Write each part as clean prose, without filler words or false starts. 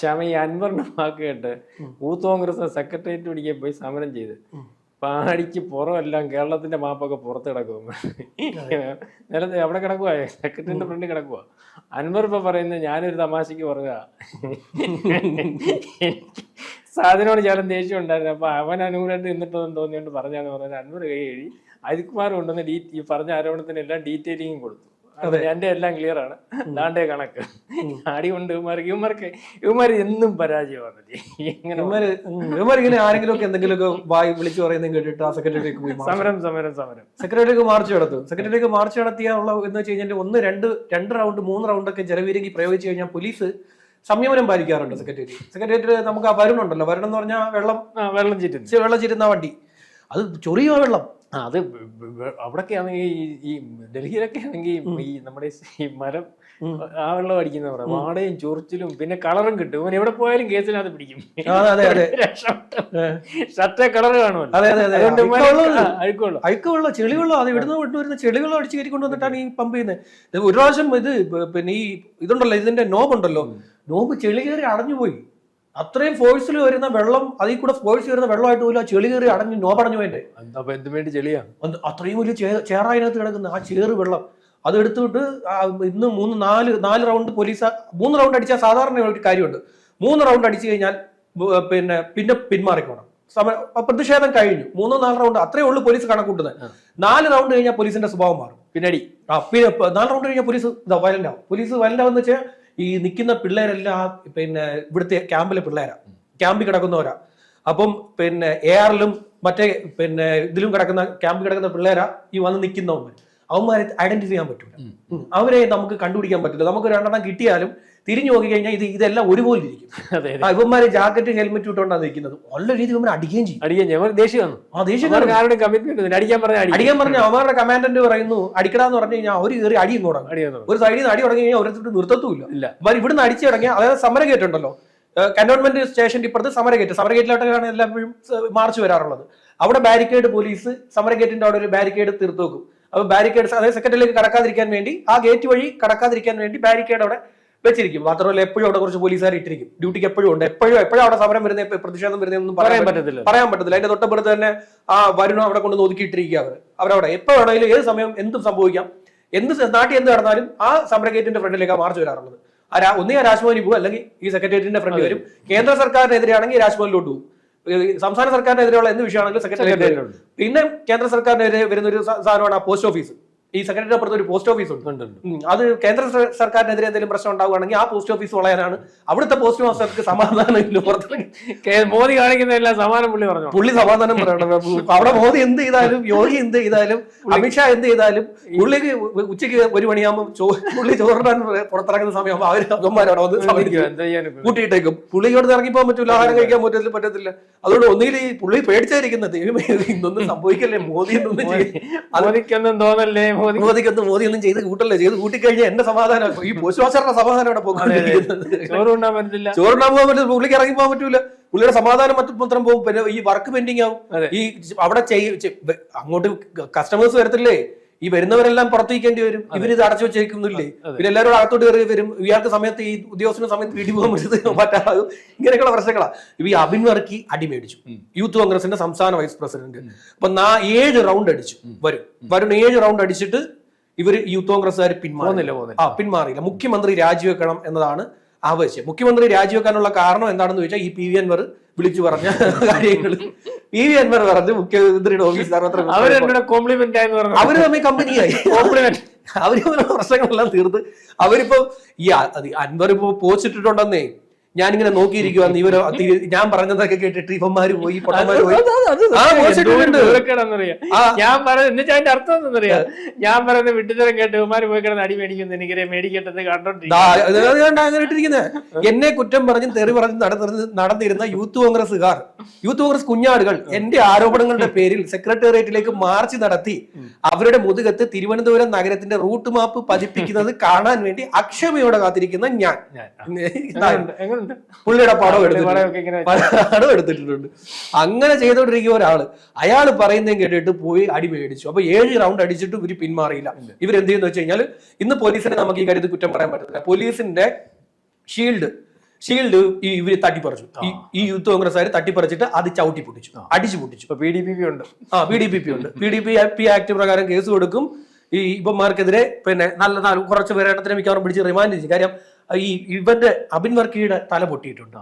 ശ്യാമ ഈ അൻവറിന്റെ വാക്ക് കേട്ട് യൂത്ത് കോൺഗ്രസ് സെക്രട്ടേറിയറ്റ് പിടിക്കാൻ പോയി സമരം ചെയ്ത് പാടിക്ക് പുറമെല്ലാം കേരളത്തിന്റെ മാപ്പൊക്കെ പുറത്ത് കിടക്കും. നേരത്തെ അവിടെ കിടക്കുക, സെക്രട്ടറിന്റെ ഫ്രണ്ട് കിടക്കുക. അൻവർ ഇപ്പൊ പറയുന്നത് ഞാനൊരു തമാശക്ക് പറയുക, സാധനോട് ചേട്ടൻ ദേഷ്യം ഉണ്ടായിരുന്നു, അപ്പൊ അവൻ അനുകൂലമായിട്ട് നിന്നിട്ടതെന്ന് തോന്നിയോണ്ട് പറഞ്ഞാന്ന് പറഞ്ഞാൽ അൻവർ കൈ എഴുതി അജിത്കുമാർ കൊണ്ടുവന്ന് ഈ പറഞ്ഞ ആരോപണത്തിനെല്ലാം ഡീറ്റെയിലിംഗ് കൊടുത്തു. എന്റെ എല്ലാം ക്ലിയർ ആണ്, ദാണ്ടേ കണക്ക്. അടി കൊണ്ട് ഇവന്മാർ എന്നും പരാജയമാണ്. ഇങ്ങനെ ആരെങ്കിലും ഒക്കെ എന്തെങ്കിലുമൊക്കെ വായി വിളിച്ചു പറയുന്നത് കേട്ടിട്ട് ആ സെക്രട്ടറിക്ക് പോയി സമരം സമരം സമരം സെക്രട്ടറിക്ക് മാർച്ച് നടത്തും. സെക്രട്ടറിക്ക് മാർച്ച് നടത്തിയുള്ള എന്ന് വെച്ച് കഴിഞ്ഞാൽ 1, 2 റൗണ്ട് 3 റൗണ്ടൊക്കെ ജലവീരങ്കി പ്രയോഗിച്ചു കഴിഞ്ഞാൽ പോലീസ് സംയമനം പാലിക്കാറുണ്ട്. സെക്രട്ടേറിയറ്റ് നമുക്ക് ആ വരുണുണ്ടല്ലോ, വരുണം എന്ന് പറഞ്ഞാൽ വെള്ളം ചീറ്റുന്ന വണ്ടി, അത് ചൊറിയോ വെള്ളം. അത് അവിടൊക്കെ ആണെങ്കിൽ ഈ ഡൽഹിയിലൊക്കെ ആണെങ്കിൽ ഈ നമ്മുടെ ഈ മരം ആ വെള്ളം അടിക്കുന്ന പറയാം, വാടയും ചൊറിച്ചിലും പിന്നെ കളറും കിട്ടും. ഇവൻ എവിടെ പോയാലും കേസിനകത്ത് പിടിക്കും. ഷർട്ടേ കളർ കാണുമല്ലോ, അഴുക്കുള്ള ചെളിവെള്ളം, അത് വരുന്ന ചെളിവെള്ളം അടിച്ചു കയറ്റി കൊണ്ടുവന്നിട്ടാണ് ഈ പമ്പ് ചെയ്യുന്നത്. ഒരു പ്രാവശ്യം ഇത് പിന്നെ ഈ ഇതുണ്ടല്ലോ, ഇതിന്റെ നോബുണ്ടല്ലോ, നോബ് ചെളി കയറി അടഞ്ഞുപോയി. അത്രയും ഫോഴ്സിൽ വരുന്ന വെള്ളം, അതിൽ കൂടെ ഫോഴ്സ് വരുന്ന വെള്ളമായിട്ട് പോലും ആ ചെളി കയറി അടഞ്ഞു പോയതിന്റെ വേണ്ടി ചെളിയാ. അത്രയും വലിയ ചേറായതിനകത്ത് കിടക്കുന്ന ആ ചേറ് വെള്ളം അത് എടുത്തിട്ട് ഇന്ന് 4 റൗണ്ട് പോലീസ് 3 റൗണ്ട് അടിച്ചാൽ സാധാരണ ഒരു കാര്യമുണ്ട്. 3 റൗണ്ട് അടിച്ചു കഴിഞ്ഞാൽ പിന്നെ പിന്മാറിക്കോണം. പ്രതിഷേധം കഴിഞ്ഞു. 3-4 റൗണ്ട് അത്രേ ഉള്ളൂ പോലീസ് കണക്കൂട്ടുന്നത്. 4 റൗണ്ട് കഴിഞ്ഞാൽ പോലീസിന്റെ സ്വഭാവം മാറും. പിന്നടി 4 റൗണ്ട് കഴിഞ്ഞാൽ പോലീസ് വയലന്റ് ആവും. പോലീസ് വയലന്റ് ആവുന്ന വെച്ചാൽ ഈ നിൽക്കുന്ന പിള്ളേരെല്ലാം ഇവിടുത്തെ ക്യാമ്പിലെ പിള്ളേരാ, ക്യാമ്പിൽ കിടക്കുന്നവരാ. അപ്പം എയറിലും മറ്റേ ഇതിലും ക്യാമ്പിൽ കിടക്കുന്ന പിള്ളേരാ ഈ വന്ന് നിൽക്കുന്നവന്മാർ. അവന്മാരെ ഐഡന്റിഫൈ ചെയ്യാൻ പറ്റില്ല, അവരെ നമുക്ക് കണ്ടുപിടിക്കാൻ പറ്റില്ല. നമുക്ക് 2 എണ്ണം കിട്ടിയാലും തിരിഞ്ഞു നോക്കി കഴിഞ്ഞാൽ ഇതെല്ലാം ഒരുപോലെ ഇരിക്കും. ഇവന്മാര് ജാക്കറ്റ് ഹെൽമെറ്റ് ഇട്ടുകൊണ്ടാണ് നിൽക്കുന്നത്. നല്ല രീതി ഇവന്മാർ അടിക്കുകയും ചെയ്യും. അടിക്കാൻ പറഞ്ഞ അവരുടെ കമാൻഡന്റ് പറയുന്നു അടിക്കടാന്ന് പറഞ്ഞു കഴിഞ്ഞാൽ അവര് കയറി അടിയും തുടങ്ങും. ഒരു സൈഡിൽ നിന്ന് അടി തുടങ്ങി കഴിഞ്ഞാൽ അവരെ നിർത്തത്തുമില്ല. അവർ ഇവിടുന്ന് അടിച്ചു തുടങ്ങിയ, അതായത് സമരഗേറ്റ് ഉണ്ടല്ലോ, കന്റോൺമെന്റ് സ്റ്റേഷന്റെ ഇപ്പുറത്ത് സമരഗേറ്റിലോട്ടാണ് എല്ലാവരും മാർച്ച് വരാറുള്ളത്. അവിടെ ബാരിക്കേഡ് പോലീസ് സമരഗേറ്റിന്റെ അവിടെ ഒരു ബാരിക്കേഡ് തീർത്തു വെക്കും. അപ്പൊ ബാരിക്കേഡ്, അതായത് സെക്രട്ടറിയിലേക്ക് കടക്കാതിരിക്കാൻ വേണ്ടി, ആ ഗേറ്റ് വഴി കടക്കാതിരിക്കാൻ വേണ്ടി ബാരിക്കേഡ് അവിടെ വെച്ചിരിക്കും. മാത്രമല്ല എപ്പോഴും അവിടെ കുറച്ച് പോലീസുകാർ ഇട്ടിരിക്കും. ഡ്യൂട്ടിക്ക് എപ്പോഴും ഉണ്ട്. എപ്പോഴും അവിടെ സമരം വരുന്ന, പ്രതിഷേധം വരുന്നതൊന്നും പറയാൻ പറ്റത്തില്ല. അതിന്റെ തൊട്ടപ്പുറത്ത് തന്നെ ആ വരുണം അവിടെ കൊണ്ട് ഒതുക്കിയിട്ടിരിക്കുക. അവരവിടെ എപ്പോ വേണമെങ്കിലും ഏത് സമയം എന്തും സംഭവിക്കാം. നാട്ടിൽ എന്ത് നടന്നാലും ആ സമരഗേറ്റിന്റെ ഫ്രണ്ടിലേക്ക് മാർച്ച് വരാറുള്ളത്. ഒന്നീ രാജ്ഭവനിൽ പോകും, അല്ലെങ്കിൽ ഈ സെക്രട്ടേറിയറ്റിന്റെ ഫ്രണ്ടിൽ വരും. കേന്ദ്ര സർക്കാരിനെതിരെയാണെങ്കിൽ രാജ്ഭവനിലോട്ട് പോകും. സംസ്ഥാന സർക്കാരിനെതിരെയുള്ള എന്ത് വിഷയമാണെങ്കിലും സെക്രട്ടേറിയറ്റ്. പിന്നെ കേന്ദ്ര സർക്കാരിനെതിരെ വരുന്ന ഒരു സാധനമാണ് ആ പോസ്റ്റ് ഓഫീസ്. ഈ സെക്രട്ടറിയുടെ അപ്പുറത്ത് ഒരു പോസ്റ്റ് ഓഫീസ് ഉണ്ട്. അത് കേന്ദ്ര സർക്കാരിനെതിരെ എന്തെങ്കിലും പ്രശ്നം ഉണ്ടാവുകയാണെങ്കിൽ ആ പോസ്റ്റ് ഓഫീസ് വളയാനാണ് അവിടുത്തെ പോസ്റ്റ് മാസ്റ്റർക്ക് സമാധാനം. മോദി കാണിക്കുന്നതെല്ലാം സമാധാനം പുള്ളി സമാധാനം പറയണം. അവിടെ മോദി എന്ത് ചെയ്താലും, യോഗി എന്ത് ചെയ്താലും, അമിത്ഷാ എന്ത് ചെയ്താലും, പുള്ളിക്ക് ഉച്ചയ്ക്ക് 1 മണിയാകുമ്പോൾ പുള്ളി ചോറിടാൻ പുറത്തിറങ്ങുന്ന സമയമാകുമ്പോൾ അവന്മാരവിടെ വന്ന് കൂട്ടിയിട്ടേക്കും. പുള്ളിയോട് ഇറങ്ങിപ്പോകാൻ പറ്റില്ല, ആഹാരം കഴിക്കാൻ പറ്റത്തില്ല. അതുകൊണ്ട് ഒന്നുകിൽ ഈ പുള്ളി പേടിച്ചായിരിക്കുന്നത്, ഇതൊന്നും സംഭവിക്കല്ലേ, മോദി മോദിക്കൊന്നും തോന്നല്ലേ, മോദിയൊന്നും ചെയ്ത് കൂട്ടിക്കഴിഞ്ഞാൽ എന്റെ സമാധാനം, ഈ പോസ്റ്റ് മാസ്റ്ററുടെ സമാധാനം അവിടെ ചോറുണ്ടാൻ പറ്റില്ല, പോകാൻ പറ്റില്ല, പുള്ളിക്ക് ഇറങ്ങി പോകാൻ പറ്റൂല. പുള്ളിയുടെ സമാധാനം മാത്രം പോകും. പിന്നെ ഈ വർക്ക് പെൻഡിങ് ആവും. ഈ അവിടെ അങ്ങോട്ട് കസ്റ്റമേഴ്സ് വരത്തില്ലേ, ഈ വരുന്നവരെല്ലാം പുറത്തേക്കേണ്ടി വരും. ഇവരിത് അടച്ചു വെച്ചേക്കുന്നില്ലേ, പിന്നെ എല്ലാവരും അകത്തോട്ട് കയറി വരും. ഇയാൾക്ക് സമയത്ത്, ഈ ഉദ്യോഗസ്ഥന് സമയത്ത് വീട്ടിൽ പോകാൻ പറ്റാതെ ഇങ്ങനെയൊക്കെയുള്ള പ്രശ്നങ്ങളാ. ഇപ്പൊ ഈ അബിൻ വർക്കി അടിമേടിച്ചു, യൂത്ത് കോൺഗ്രസിന്റെ സംസ്ഥാന വൈസ് പ്രസിഡന്റ്. അപ്പൊ 7 റൗണ്ട് അടിച്ചു. വരുൺ 7 റൗണ്ട് അടിച്ചിട്ട് ഇവര് യൂത്ത് കോൺഗ്രസ്സുകാർ പിന്മാറിയില്ല. മുഖ്യമന്ത്രി രാജിവെക്കണം എന്നതാണ് ആവശ്യം. മുഖ്യമന്ത്രി രാജിവെക്കാനുള്ള കാരണം എന്താണെന്ന് ചോദിച്ചാൽ ഈ പി വി അൻവർ വിളിച്ചു പറഞ്ഞ കാര്യങ്ങൾ. പി വി അൻവർ പറഞ്ഞ് മുഖ്യമന്ത്രിയുടെ ഓഫീസ് അവര് തമ്മിൽ കമ്പനിയായി, അവര് പ്രശ്നങ്ങളെല്ലാം തീർത്ത് അവരിപ്പോ ഈ അൻവർ ഇപ്പോ പോസ്റ്റ് ഇട്ടിട്ടുണ്ടെന്നേ ഞാനിങ്ങനെ നോക്കിയിരിക്കുവാന്ന്. ഇവര് ഞാൻ പറഞ്ഞതൊക്കെ കേട്ടിട്ട് ഇവന്മാര് പോയി, പൊട്ടന്മാര് പോയി. ഞാൻ പറയുന്നത് അർത്ഥം എന്താ, ഞാൻ പറയുന്ന വിട്ടുതരം കേട്ട് ഇവന്മാര് പോയി കിടന്ന് അടി മേടിക്കുന്നു, എനിക്ക് മേടിക്കേണ്ടത് അങ്ങനെ ഇട്ടിരിക്കുന്നത്. എന്നെ കുറ്റം പറഞ്ഞ് തെറി പറഞ്ഞ് നടന്നിരുന്ന യൂത്ത് കോൺഗ്രസ് കുഞ്ഞാടുകൾ എന്റെ ആരോപണങ്ങളുടെ പേരിൽ സെക്രട്ടേറിയറ്റിലേക്ക് മാർച്ച് നടത്തി അവരുടെ മുതുകത്ത് തിരുവനന്തപുരം നഗരത്തിന്റെ റൂട്ട് മാപ്പ് പതിപ്പിക്കുന്നത് കാണാൻ വേണ്ടി അക്ഷമയോടെ കാത്തിരിക്കുന്ന ഞാൻ. പുള്ളിയുടെ പടം എടുത്തിട്ടുണ്ട്. അങ്ങനെ ചെയ്തോണ്ടിരിക്കുന്ന ഒരാള് അയാള് പറയുന്നതും കേട്ടിട്ട് പോയി അടി മേടിച്ചു. അപ്പൊ 7 റൗണ്ട് അടിച്ചിട്ട് ഇവര് പിന്മാറിയില്ല. ഇവരെന്ത് ചെയ്യുന്ന വെച്ച് കഴിഞ്ഞാൽ, ഇന്ന് പോലീസിനെ നമുക്ക് ഈ കാര്യത്തിൽ കുറ്റം പറയാൻ പറ്റത്തില്ല. പോലീസിന്റെ ഷീൽഡ് ഇവര് തട്ടിപ്പറിച്ചു. ഈ യൂത്ത് കോൺഗ്രസ്സുകാർ തട്ടിപ്പറിച്ചിട്ട് അത് ചവിട്ടി പൊട്ടിച്ചു, അടിച്ചു പൊട്ടിച്ചു. PDPP ഉണ്ട്. PDPP ഉണ്ട്. PDP ആക്ട് പ്രകാരം കേസ് കൊടുക്കും. ഈ ഇവന്മാർക്കെതിരെ പിന്നെ നല്ല കുറച്ച് പേരെണ്ണത്തിനെ മിക്കവാറും പിടിച്ച് റിമാൻഡ് ചെയ്യും. കാര്യം ഇവന്റെ അബിൻ വർക്കിയുടെ തല പൊട്ടിയിട്ടുണ്ട്.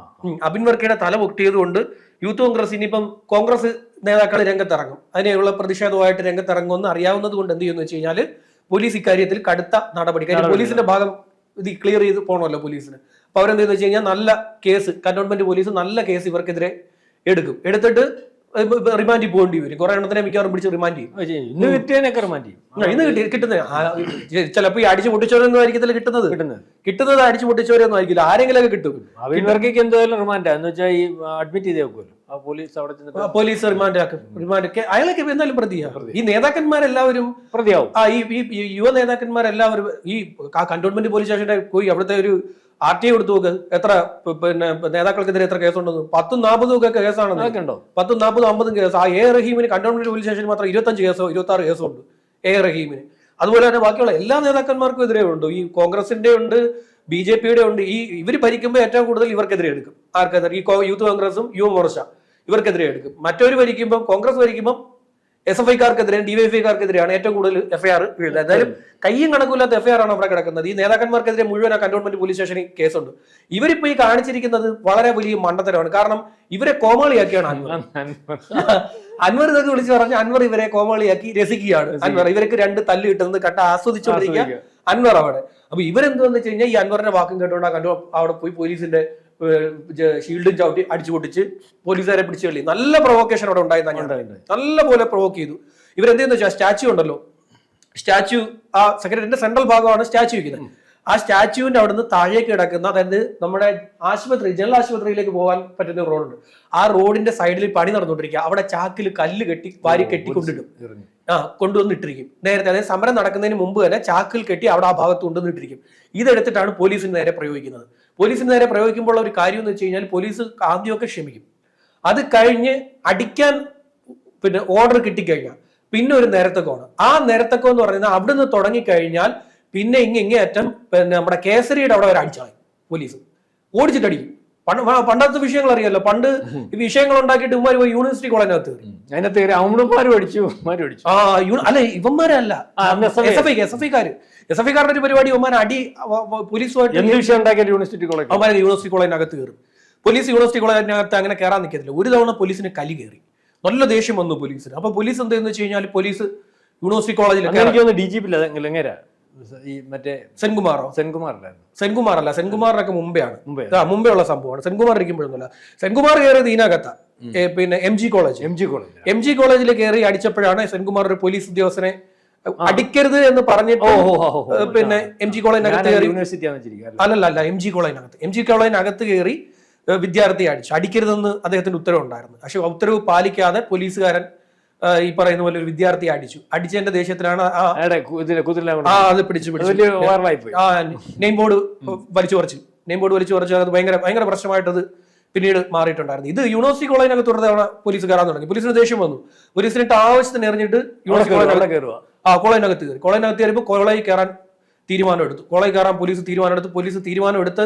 അബിൻ വർക്കിയുടെ തല പൊട്ടിയത് കൊണ്ട് യൂത്ത് കോൺഗ്രസ് ഇനിയിപ്പം കോൺഗ്രസ് നേതാക്കൾ രംഗത്തിറങ്ങും, അതിനുള്ള പ്രതിഷേധമായിട്ട് രംഗത്തിറങ്ങുമെന്ന് അറിയാവുന്നത് കൊണ്ട് എന്ത് ചെയ്യുന്നു വെച്ച് കഴിഞ്ഞാല് പോലീസ് ഇക്കാര്യത്തിൽ കടുത്ത നടപടി. കാര്യം പോലീസിന്റെ ഭാഗം ഇത് ക്ലിയർ ചെയ്ത് പോകണമല്ലോ പോലീസിന്. അപ്പൊ അവരെന്തെന്ന് വെച്ച് കഴിഞ്ഞാൽ നല്ല കേസ്, കന്റോൺമെന്റ് പോലീസ് നല്ല കേസ് ഇവർക്കെതിരെ എടുത്തിട്ട് റിമാൻഡിൽ പോകേണ്ടി വരും. കുറെ എണ്ണത്തിനെ മിക്കവാറും പിടിച്ച് റിമാൻഡ് ചെയ്യും. ഇന്ന് കിട്ടുന്നത് ചിലപ്പോ ഈ അടിച്ചു പൊട്ടിച്ചവരൊന്നും ആയിരിക്കത്തില്ല കിട്ടുന്നത് അടിച്ചു പൊട്ടിച്ചവരൊന്നും ആയിരിക്കില്ല, ആരെങ്കിലും കിട്ടും. അവർക്ക് എന്തായാലും റിമാൻഡ് എന്ന് വെച്ചാൽ ഈ അഡ്മിറ്റ് ചെയ്തേ വെക്കുമല്ലോ പോലീസ്, അവിടെ പോലീസ് റിമാൻഡ് ആക്കും. അയാളൊക്കെ എന്തായാലും പ്രതിയാകും. ഈ നേതാക്കന്മാരെല്ലാവരും പ്രതിയാവും. ഈ യുവ നേതാക്കന്മാരെല്ലാവരും ഈ കന്റോൺമെന്റ് പോലീസ് സ്റ്റേഷന്റെ പോയി അവിടുത്തെ ഒരു RTI കൊടുത്തു നോക്ക്, എത്ര പിന്നെ നേതാക്കൾക്കെതിരെ എത്ര കേസുണ്ടെന്ന്. 10-40 ഒക്കെ കേസാണ്. 10-40-50 കേസ്. ആ റഹീമിന് കന്റോൺമെന്റ് പോലീസ് സ്റ്റേഷനിൽ മാത്രം 25 കേസോ 26 കേസോ ഉണ്ട് റഹീമിന്. അതുപോലെ തന്നെ ബാക്കിയുള്ള എല്ലാ നേതാക്കന്മാർക്കും എതിരെ ഉണ്ട്. ഈ കോൺഗ്രസിന്റെ ഉണ്ട്, BJPയുടെ ഉണ്ട്. ഇവർ ഭരിക്കുമ്പോൾ ഏറ്റവും കൂടുതൽ ഇവർക്കെതിരെ എടുക്കും. ആർക്കെതിരെ? ഈ യൂത്ത് കോൺഗ്രസും യുവമോർച്ച ഇവർക്കെതിരെ എടുക്കും. മറ്റൊരു ഭരിക്കുമ്പോൾ, കോൺഗ്രസ് ഭരിക്കുമ്പോൾ SFIക്കാർക്കെതിരെ DYFIക്കാർക്കെതിരെയാണ് ഏറ്റവും കൂടുതൽ FIR വീഴുന്നത്. എന്തായാലും കയ്യും കണക്കില്ലാത്ത FIR ആണ് അവിടെ കിടക്കുന്നത്. ഈ നേതാക്കന്മാർക്കെതിരെ മുഴുവൻ കന്റോൺമെന്റ് പോലീസ് സ്റ്റേഷനിൽ കേസുണ്ട്. ഇവരിപ്പോ ഈ കാണിച്ചിരിക്കുന്നത് വളരെ വലിയ മണ്ടത്തരമാണ്. കാരണം ഇവരെ കോമാളിയാക്കിയാണ് അൻവർ ഇതൊക്കെ വിളിച്ചു പറഞ്ഞ അൻവർ ഇവരെ കോമാളിയാക്കി രസിക്കുകയാണ്. അൻവർ ഇവർക്ക് 2 തല്ല് കിട്ടുന്നത് കണ്ട ആസ്വദിച്ചുകൊണ്ടിരിക്കുക അൻവർ അവിടെ. അപ്പൊ ഇവരെന്താന്ന് വെച്ച് കഴിഞ്ഞാൽ ഈ അൻവറിന്റെ വാക്കും കേട്ടോണ്ട് അവിടെ പോയി പോലീസിന്റെ ഷീൽഡും ചവിട്ടി അടിച്ചു പൊട്ടിച്ച് പോലീസുകാരെ പിടിച്ചു കളി. നല്ല പ്രൊവോക്കേഷൻ അവിടെ ഉണ്ടായിരുന്നു. നല്ല പോലെ പ്രൊവോക്ക് ചെയ്തു. ഇവരെന്തെന്ന് വെച്ചാൽ സ്റ്റാച്യു ഉണ്ടല്ലോ, സ്റ്റാച്യു ആ സെക്രട്ടറിന്റെ സെൻട്രൽ ഭാഗമാണ് സ്റ്റാച്യു വയ്ക്കുന്നത്. ആ സ്റ്റാച്യുവിന്റെ അവിടുന്ന് താഴേക്ക് കിടക്കുന്ന, അതായത് നമ്മുടെ ആശുപത്രി, ജനറൽ ആശുപത്രിയിലേക്ക് പോകാൻ പറ്റുന്ന റോഡുണ്ട്. ആ റോഡിന്റെ സൈഡിൽ പണി നടന്നുകൊണ്ടിരിക്കുക. അവിടെ ചാക്കിൽ കല്ല് വാരി കെട്ടിക്കൊണ്ടിടും. കൊണ്ടുവന്നിട്ടിരിക്കും നേരത്തെ. അതായത് സമരം നടക്കുന്നതിന് മുമ്പ് തന്നെ ചാക്കിൽ കെട്ടി അവിടെ ആ ഭാഗത്ത് കൊണ്ടുവന്നിട്ടിരിക്കും. ഇതെടുത്തിട്ടാണ് പോലീസിന് നേരെ പ്രയോഗിക്കുന്നത്. പോലീസിന് നേരെ പ്രയോഗിക്കുമ്പോൾ ഒരു കാര്യം എന്ന് വെച്ച് കഴിഞ്ഞാൽ പോലീസ് ആദ്യമൊക്കെ ക്ഷമിക്കും. അത് കഴിഞ്ഞ് അടിക്കാൻ പിന്നെ ഓർഡർ കിട്ടിക്കഴിഞ്ഞാൽ പിന്നെ ഒരു നിരത്തക്കമാണ്. ആ നിരത്തക്കം എന്ന് പറയുന്നത് അവിടുന്ന് തുടങ്ങിക്കഴിഞ്ഞാൽ പിന്നെ ഇങ്ങേയറ്റം പിന്നെ നമ്മുടെ കേസരിയുടെ അവിടെ വരെ അടിച്ചായി പോലീസ് ഓടിച്ചിട്ടടിക്കും. പണ്ടത്തെ വിഷയങ്ങൾ അറിയാലോ. പണ്ട് ഈ വിഷയങ്ങൾ ഉണ്ടാക്കിയിട്ട് ഇവന്മാർ പോയി യൂണിവേഴ്സിറ്റി കോളേജിനകത്ത് അല്ല, ഇവന്മാരല്ല SFIക്കാരുടെ ഒരു പരിപാടി. ഇവന്മാർ അടി പോലീസുമായിട്ട് യൂണിവേഴ്സിറ്റി കോളേജിനകത്ത് കയറും. പോലീസ് യൂണിവേഴ്സിറ്റി കോളേജിനകത്ത് അങ്ങനെ കയറാൻ നിൽക്കത്തില്ല. ഒരു തവണ പോലീസിന് കലി കയറി, നല്ല ദേഷ്യം വന്നു പോലീസിന്. അപ്പൊ പോലീസ് എന്താന്ന് വെച്ച് കഴിഞ്ഞാൽ പോലീസ് യൂണിവേഴ്സിറ്റി കോളേജിൽ സെൻകുമാറിനൊക്കെ മുമ്പേ ഉള്ള സംഭവമാണ്. സെൻകുമാർ ഇരിക്കുമ്പോഴൊന്നുമല്ല. സെൻകുമാർ കയറിയത് ഇതിനകത്താ, പിന്നെ MG കോളേജിൽ കയറി അടിച്ചപ്പോഴാണ് സെൻകുമാർ ഒരു പോലീസ് ഉദ്യോഗസ്ഥനെ അടിക്കരുത് എന്ന് പറഞ്ഞിട്ട് പിന്നെ MG കോളേജിനകത്ത് കയറി. അല്ലല്ല, MG കോളേജിനകത്ത് കയറി വിദ്യാർത്ഥിയെ അടിക്കരുതെന്ന് അദ്ദേഹത്തിന് ഉത്തരവുണ്ടായിരുന്നു. പക്ഷെ ഉത്തരവ് പാലിക്കാതെ പോലീസുകാരൻ ഈ പറയുന്ന പോലെ ഒരു വിദ്യാർത്ഥിയെ അടിച്ചതിന്റെ ദേഷ്യത്തിലാണ് അത് പിടിച്ചു നെയിം ബോർഡ് വലിച്ചു പറിച്ചു. അത് ഭയങ്കര പ്രശ്നമായിട്ടത് പിന്നീട് മാറിയിട്ടുണ്ടായിരുന്നു. ഇത് യൂണിവേഴ്സിറ്റി കോളേജിനകത്ത് ഒരു തവണ പോലീസ് കയറാൻ തുടങ്ങി. പോലീസിന് ദേഷ്യം വന്നു. പോലീസിനിട്ട് ആവശ്യത്തിന് എറിഞ്ഞിട്ട് കോളേജിനകത്ത് കയറി. കോളേജിനകത്ത് കയറിയപ്പോൾ കോളേജിൽ കയറാൻ തീരുമാനമെടുത്തു. കോളേജിൽ കയറാൻ പോലീസ് തീരുമാനമെടുത്ത്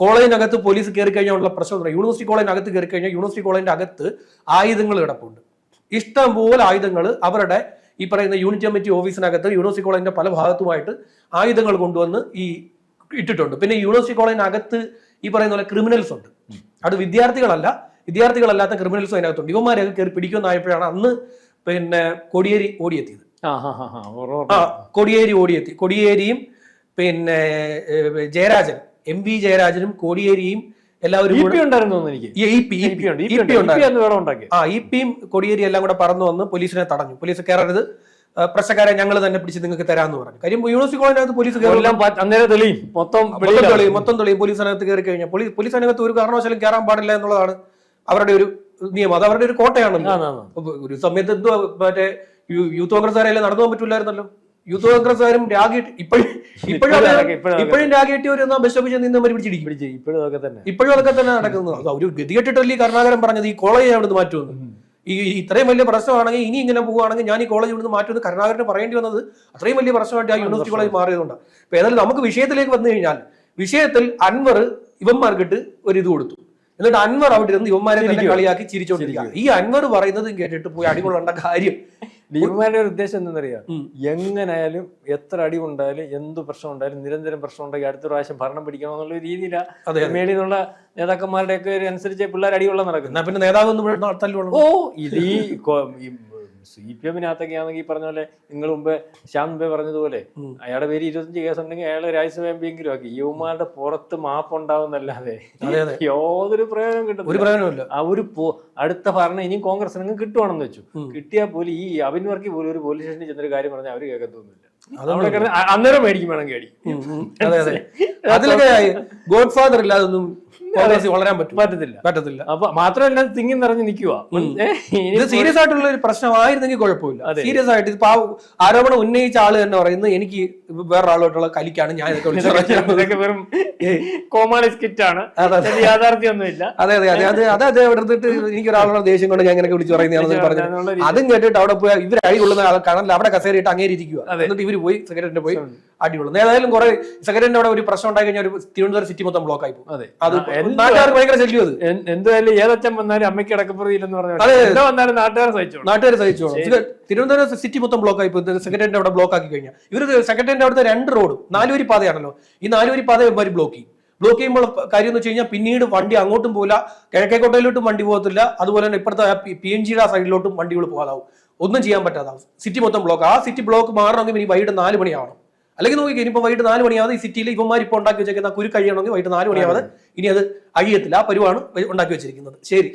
കോളേജിനകത്ത് പോലീസ് കയറി കഴിഞ്ഞാൽ ഉള്ള പ്രശ്നം, യൂണിവേഴ്സിറ്റി കോളേജിനകത്ത് കയറി കഴിഞ്ഞാൽ യൂണിവേഴ്സിറ്റി കോളേജിന്റെ അകത്ത് ആയുധങ്ങൾ കിടപ്പുണ്ട്. ഇഷ്ടംപോലെ ആയുധങ്ങൾ അവരുടെ ഈ പറയുന്ന യൂണിറ്റ് കമ്മിറ്റി ഓഫീസിനകത്ത് യൂണിവേഴ്സിറ്റി കോളേജിന്റെ പല ഭാഗത്തുമായിട്ട് ആയുധങ്ങൾ കൊണ്ടുവന്ന് ഇട്ടിട്ടുണ്ട്. പിന്നെ യൂണിവേഴ്സിറ്റി കോളേജിനകത്ത് ഈ പറയുന്ന പോലെ ക്രിമിനൽസ് ഉണ്ട്. അത് വിദ്യാർത്ഥികളല്ലാത്ത ക്രിമിനൽസും അതിനകത്തുണ്ട്. ഇവന്മാരെയൊക്കെ കയറി പിടിക്കുമെന്നായപ്പോഴാണ് അന്ന് പിന്നെ കോടിയേരി ഓടിയെത്തിയത്. കോടിയേരിയും പിന്നെ ജയരാജൻ, MV ജയരാജനും കോടിയേരിയും എല്ലാവരും ഇപിയും കൊടിയേരി എല്ലാം കൂടെ പറന്നു വന്ന് പോലീസിനെ തടഞ്ഞു. പോലീസ് കയറരുത്, പ്രശ്നക്കാരെ ഞങ്ങൾ തന്നെ പിടിച്ച് നിങ്ങൾക്ക് തരാമെന്ന് പറഞ്ഞു. കാര്യം യൂണിവേഴ്സിറ്റി കോളേജിനകത്ത് പോലീസ് മൊത്തം തെളിയും. പോലീസിനകത്ത് കയറി കഴിഞ്ഞാൽ പോലീസിനകത്ത് ഒരു കാരണവശാലും കയറാൻ പാടില്ല എന്നുള്ളതാണ് അവരുടെ ഒരു നിയമം. അത് അവരുടെ ഒരു കോട്ടയാണല്ലോ. ഒരു സമയത്ത് എന്തോ മറ്റേ യൂത്ത് കോൺഗ്രസ്സുകാരെല്ലാം നടന്നു പോകാൻ പറ്റില്ലായിരുന്നല്ലോ. യൂത്ത് കോൺഗ്രസ്സുകാരും ഇപ്പോഴും രാഗേട്ടി ഒരു ബസ് സ്റ്റോപ്പിൽ നിന്ന് പിടിച്ചിടിക്കും. ഇപ്പോഴും അതൊക്കെ തന്നെ നടക്കുന്നത്. ഒരു ഗതികെട്ടിട്ടല്ലേ കരുണാകരൻ പറഞ്ഞത് ഈ കോളേജ് അവിടുന്ന് മാറ്റുമെന്ന്. ഇത്രയും വലിയ പ്രശ്നമാണെങ്കിൽ ഇനി ഇങ്ങനെ പോവുകയാണെങ്കിൽ ഞാൻ ഈ കോളേജ് ഇവിടുന്ന് മാറ്റുമെന്ന് കരുണാകരന് പറയേണ്ടി വന്നത് അത്രയും വലിയ പ്രശ്നമായിട്ട് ആ യൂണിവേഴ്സിറ്റി കോളേജ് മാറിയതുകൊണ്ടാണ്. അപ്പൊ ഏതായാലും നമുക്ക് വിഷയത്തിലേക്ക് വന്നു കഴിഞ്ഞാൽ വിഷയത്തിൽ അൻവർ ഇവന്മാർക്കിട്ട് ഒരു ഇത് കൊടുത്തു. എന്നിട്ട് അൻവർ അവിടെ ഇരുന്ന് ഇവന്മാരെ തന്നെ കളിയാക്കി ചിരിച്ചോണ്ടിരിക്കുക. ഈ അൻവർ പറയുന്നത് കേട്ടിട്ട് പോയി അടികൊള്ളേണ്ട കാര്യം. ഇവന്മാരുടെ ഒരു ഉദ്ദേശം എന്തെന്നറിയാം, എങ്ങനായാലും എത്ര അടി ഉണ്ടായാലും എന്ത് പ്രശ്നം ഉണ്ടായാലും നിരന്തരം പ്രശ്നം ഉണ്ടെങ്കിൽ അടുത്ത പ്രാവശ്യം ഭരണം പിടിക്കണം എന്നുള്ള രീതിയിലാണ് മേളിൽ നിന്നുള്ള നേതാക്കന്മാരുടെ ഒക്കെ അനുസരിച്ച് പിള്ളേർ അടികൊള്ളാൻ നടക്കുന്നത്. പിന്നെ നേതാവ് ഓ ഇത് ഈ CPM-നകത്തൊക്കെ ആണെങ്കിൽ പറഞ്ഞ പോലെ നിങ്ങൾ മുമ്പേ ശ്യാം മുമ്പേ പറഞ്ഞതുപോലെ അയാളുടെ പേര് 25 കേസ് ഉണ്ടെങ്കിൽ അയാളെ രാജ്യസഭ MP എങ്കിലും ആക്കി. യുവമാരുടെ പുറത്ത് മാപ്പ് ഉണ്ടാവുന്നല്ലാതെ യാതൊരു പ്രയോജനം കിട്ടുന്നില്ല. അടുത്ത ഭരണം ഇനിയും കോൺഗ്രസിന് കിട്ടുവാണെന്ന് വെച്ചു, കിട്ടിയാൽ പോലും ഈ അബിൻ വർക്കി പോലും ഒരു പോലീസ് സ്റ്റേഷനിൽ ചെന്നൊരു കാര്യം പറഞ്ഞാൽ അവര് കേൾക്കത്തൊന്നുമില്ല. അവിടെ കിടന്ന് അന്നേരം മേടിക്കും, വേണമെങ്കിൽ അടി. അതിലൊക്കെ ഗോഡ് ഫാദർ ഇല്ലാതൊന്നും വളരാൻ പറ്റത്തില്ല. അപ്പൊ മാത്രമല്ല തിങ്ങി നിറഞ്ഞു നിൽക്കുക. ഇത് സീരിയസ് ആയിട്ടുള്ള ഒരു പ്രശ്നമായിരുന്നെങ്കിൽ കുഴപ്പമില്ല. സീരിയസ് ആയിട്ട് ഇപ്പൊ ആരോപണം ഉന്നയിച്ച ആള് തന്നെ പറയുന്നത് എനിക്ക് വേറൊരാളോട്ടുള്ള കലിക്കാണ് ഞാൻ ഇതൊക്കെ വെറും കോമാളി സ്കിറ്റ് ആണ്, യാഥാർത്ഥ്യമൊന്നുമില്ല. അതെ എടുത്തിട്ട് എനിക്ക് ഒരാളുടെ ദേഷ്യം കൊണ്ട് ഞാൻ ഇങ്ങനെ വിളിച്ചു പറയുന്നതാണെന്ന് പറഞ്ഞു. അതും കേട്ടിട്ട് അവിടെ പോയി ഇവർ അടി കൊള്ളുന്ന കാണാൻ അവിടെ കസേരയിട്ട് അങ്ങേരി ഇരിക്കുക. എന്നിട്ട് ഇവര് പോയി സെക്രട്ടറിന്റെ പോയി അടികൊള്ളുന്നു. ഏതായാലും കുറെ സെക്രട്ടറിന്റെ അവിടെ ഒരു പ്രശ്നം ഉണ്ടായി കഴിഞ്ഞാൽ ഒരു തിരുവനന്തപുരം സിറ്റി മൊത്തം ബ്ലോക്ക് ആയി പോകും. അത് നാട്ടുകാർക്ക് ഭയങ്കര ശല്യം. അത് എന്തായാലും ഏതച്ഛൻ വന്നാലും അമ്മയ്ക്ക് അടക്കപ്പുറയില്ലെന്ന് പറഞ്ഞു വന്നാലും നാട്ടുകാർ സഹിച്ചോളൂ. തിരുവനന്തപുരം സിറ്റി മൊത്തം ബ്ലോക്ക് ആയി പോകും. സെക്രട്ടറിന്റെ അവിടെ ബ്ലോക്ക് ആക്കി കഴിഞ്ഞാൽ ഇവര് സെക്രട്ടറിന്റെ അവിടുത്തെ 2 റോഡും 4 വരി പാതയാണല്ലോ, ഈ 4 വരി പാത ഇവർ ബ്ലോക്ക് ചെയ്യുമ്പോൾ കാര്യം എന്ന് വെച്ച് കഴിഞ്ഞാൽ പിന്നീട് വണ്ടി അങ്ങോട്ടും പോകില്ല, കിഴക്കേക്കോട്ടയിലോട്ടും വണ്ടി പോകത്തില്ല, അതുപോലെ തന്നെ ഇപ്പുറത്തെ PNGയുടെ സൈഡിലോട്ടും വണ്ടികൾ പോകാതാവും, ഒന്നും ചെയ്യാൻ പറ്റാതാവും. സിറ്റി മൊത്തം ബ്ലോക്ക്. ആ സിറ്റി ബ്ലോക്ക് മാറണമെങ്കിൽ ഇനി വൈകിട്ട് 4 മണിയാവണം. അല്ലെങ്കിൽ നോക്കി ഇനിയിപ്പോൾ വൈകിട്ട് 4 മണിയാവാതെ ഈ സിറ്റിയിൽ ഇവന്മാർ ഇപ്പോൾ ഉണ്ടാക്കി വെച്ചേക്കുന്ന കുരു കഴിയണമെങ്കിൽ വൈകിട്ട് 4 മണിയാവാതെ ഇനി അത് അഴിയത്തില്ല. ആ പരിവാണ് ഉണ്ടാക്കി വെച്ചിരിക്കുന്നത്. ശരി.